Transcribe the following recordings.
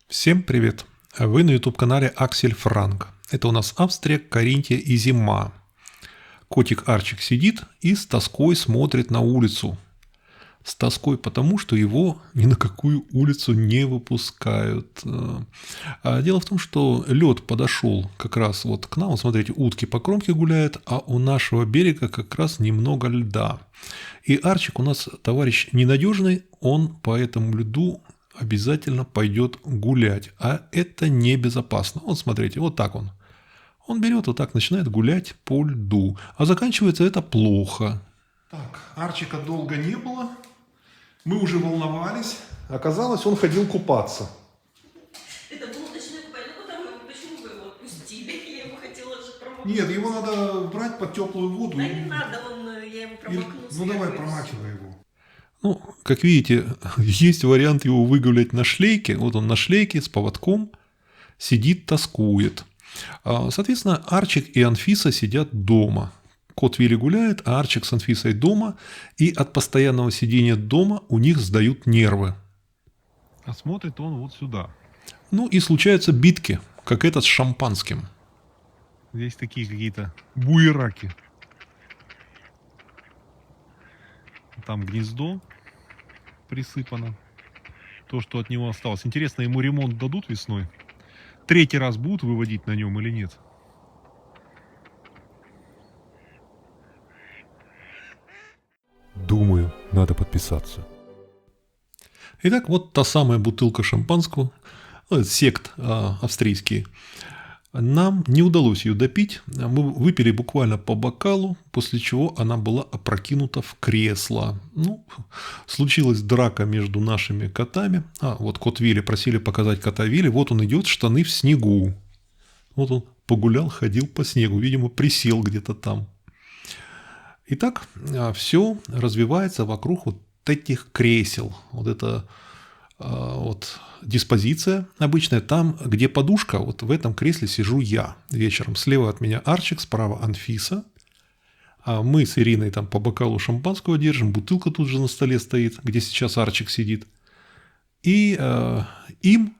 Всем привет! Вы на YouTube-канале Аксель Франк. Это у нас Австрия, Каринтия и зима. Котик Арчик сидит и с тоской смотрит на улицу. С тоской потому, что его ни на какую улицу не выпускают. Дело в том, что лед подошел как раз вот к нам. Вот смотрите, утки по кромке гуляют, а у нашего берега как раз немного льда. И Арчик у нас товарищ ненадежный, он по этому льду обязательно пойдет гулять. А это небезопасно. Вот смотрите, вот так он. Он берет вот так, начинает гулять по льду. А заканчивается это плохо. Так, Арчика долго не было. Мы уже волновались. Оказалось, он ходил купаться. Это было ночное купание. Ну, почему вы его отпустили? Я его хотела же промокнуть. Нет, его надо брать под теплую воду. Да не надо, я его промокну. Ну давай, промакивай его. Ну, как видите, есть вариант его выгулять на шлейке. Вот он на шлейке с поводком сидит, тоскует. Соответственно, Арчик и Анфиса сидят дома. Кот Вилли гуляет, а Арчик с Анфисой дома. И от постоянного сидения дома у них сдают нервы. А смотрит он вот сюда. Ну и случаются битки, как этот с шампанским. Здесь такие какие-то буераки. Там гнездо присыпано. То, что от него осталось. Интересно, ему ремонт дадут весной? Третий раз будут выводить на нем или нет? Думаю, надо подписаться. Итак, вот та самая бутылка шампанского, сект австрийский. Нам не удалось ее допить. Мы выпили буквально по бокалу, после чего она была опрокинута в кресло. Ну, случилась драка между нашими котами. Вот кот Вилли, просили показать кота Вилли. Вот он идет, штаны в снегу. Вот он погулял, ходил по снегу. Видимо, присел где-то там. Итак, все развивается вокруг вот этих кресел. Вот это вот диспозиция обычная. Там, где подушка, вот в этом кресле сижу я вечером. Слева от меня Арчик, справа Анфиса. А мы с Ириной там по бокалу шампанского держим. Бутылка тут же на столе стоит, где сейчас Арчик сидит. И им,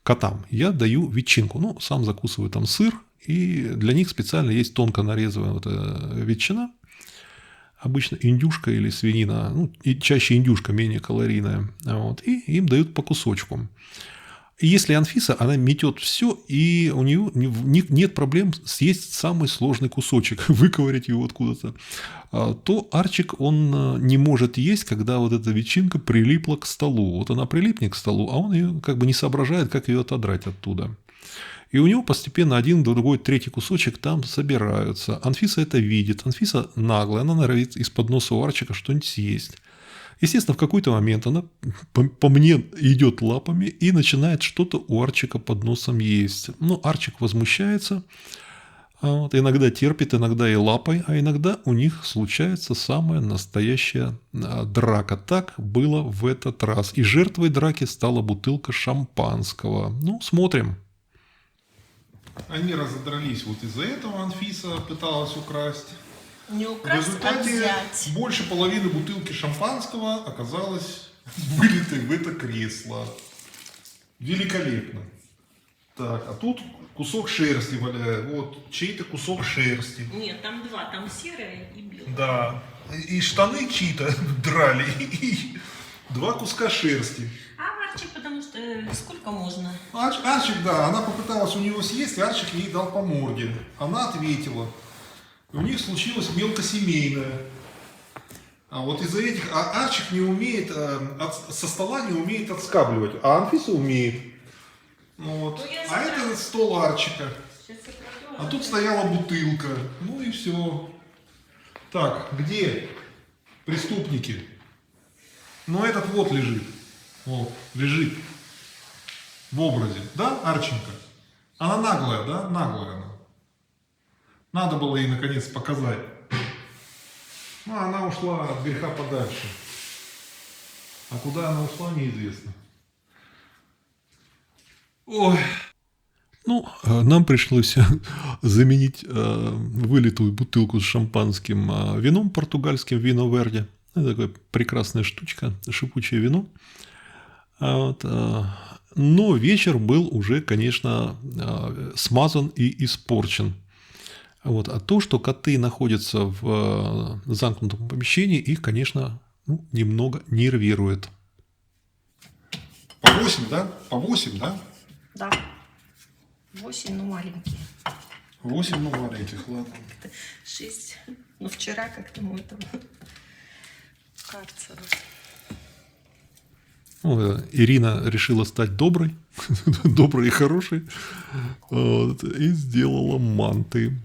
котам, я даю ветчинку. Ну, сам закусываю там сыр. И для них специально есть тонко нарезанная вот ветчина. Обычно индюшка или свинина, ну, и чаще индюшка, менее калорийная. Вот, и им дают по кусочку. И если Анфиса, она метет все, и у нее нет проблем съесть самый сложный кусочек, выковырять его откуда-то, то Арчик, он не может есть, когда вот эта ветчинка прилипла к столу. Вот она прилипнет к столу, а он ее как бы не соображает, как ее отодрать оттуда. И у него постепенно один, другой, третий кусочек там собираются. Анфиса это видит. Анфиса наглая, она норовит из-под носа у Арчика что-нибудь съесть. Естественно, в какой-то момент она по мне идет лапами и начинает что-то у Арчика под носом есть. Ну, Арчик возмущается. Вот, иногда терпит, иногда и лапой, а иногда у них случается самая настоящая драка. Так было в этот раз. И жертвой драки стала бутылка шампанского. Ну, смотрим. Они разодрались вот из-за этого. Анфиса пыталась украсть. Не В украсть, а результате взять. больше половины бутылки шампанского оказалось вылитой в это кресло. Великолепно. Так, а тут кусок шерсти валяет. Вот, чей-то кусок шерсти. Нет, там два, там серое и белое. Да. И штаны чьи-то драли. И два куска шерсти. А Арчик, потому что сколько можно? Арчик, да, она попыталась у него съесть, и Арчик ей дал по морде. Она ответила. У них случилось мелкосемейное. А вот из-за этих... Арчик не умеет, со стола не умеет отскабливать, а Анфиса умеет. Вот. А это стол Арчика. А тут стояла бутылка. Ну и все. Так, где преступники? Ну этот вот лежит. Вот, лежит. В образе. Да, Арченко? Она наглая, да? Наглая она. Надо было ей наконец показать. Ну, она ушла от греха подальше. А куда она ушла, неизвестно. Ой. Ну, нам пришлось заменить вылитую бутылку с шампанским вином португальским, вино Верди. Это такая прекрасная штучка, шипучее вино. Вот, но вечер был уже, конечно, смазан и испорчен. Вот. А то, что коты находятся в замкнутом помещении, их, конечно, немного нервирует. По 8, да? По 8, да? Да. 8, ну маленькие. 8, ну, маленьких, ладно. 6. Ну вчера как-то мы там карцера. Ирина решила стать доброй, доброй и хорошей, вот, и сделала манты.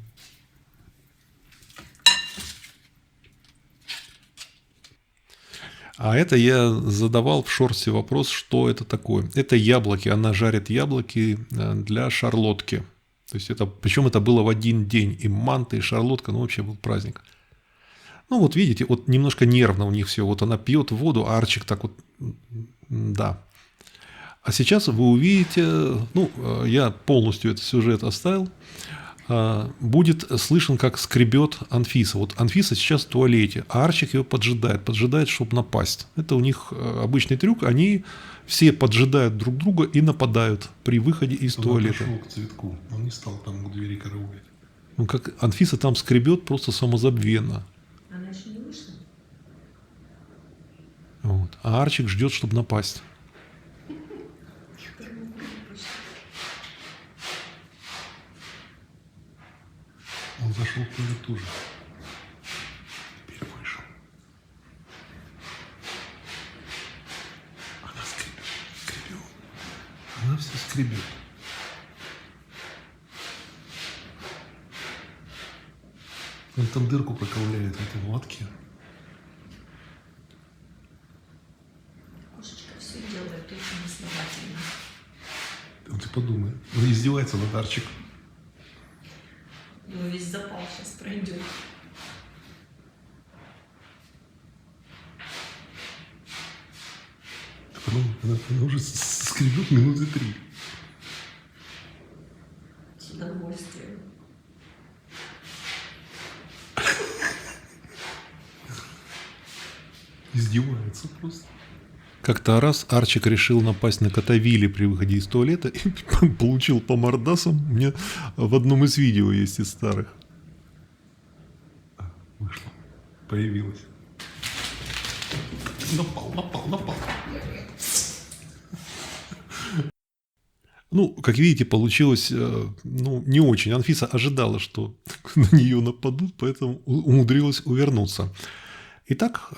А это я задавал в шорсе вопрос, что это такое. Это яблоки. Она жарит яблоки для шарлотки. То есть это, причем это было в один день. И манты, и шарлотка, ну вообще был праздник. Ну вот видите, вот немножко нервно у них все. Вот она пьет воду, а Арчик так вот, да. А сейчас вы увидите, ну, я полностью этот сюжет оставил. Будет слышен, как скребет Анфиса. Вот Анфиса сейчас в туалете, а Арчик ее поджидает, чтобы напасть. Это у них обычный трюк. Они все поджидают друг друга и нападают при выходе из туалета. Он пошел к цветку, он не стал там у двери караулить. Ну, как Анфиса там скребет просто самозабвенно. Она еще не вышла? Вот. А Арчик ждет, чтобы напасть. Он зашел в туалет тоже. Теперь вышел. Она скребет. Она все скребет. Он там дырку проковыряет в этой латке. Кошечка все делает очень основательно. Вот ты подумай. Он издевается над Арчиком. Ну, весь запал сейчас пройдет. Она уже скребет минуты 3. С удовольствием. Издевается просто. Как-то раз Арчик решил напасть на кота Вилли при выходе из туалета и получил по мордасам. У меня в одном из видео есть из старых. Вышло. Появилась. Напал. Ну, как видите, получилось не очень. Анфиса ожидала, что на нее нападут, поэтому умудрилась увернуться. Итак,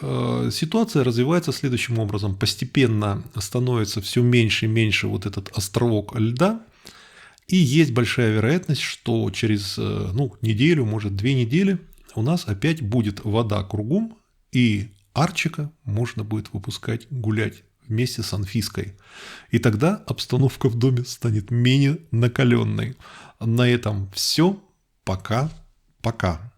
ситуация развивается следующим образом. Постепенно становится все меньше и меньше вот этот островок льда. И есть большая вероятность, что через неделю, может 2 недели у нас опять будет вода кругом. И Арчика можно будет выпускать гулять вместе с Анфиской. И тогда обстановка в доме станет менее накаленной. На этом все. Пока-пока.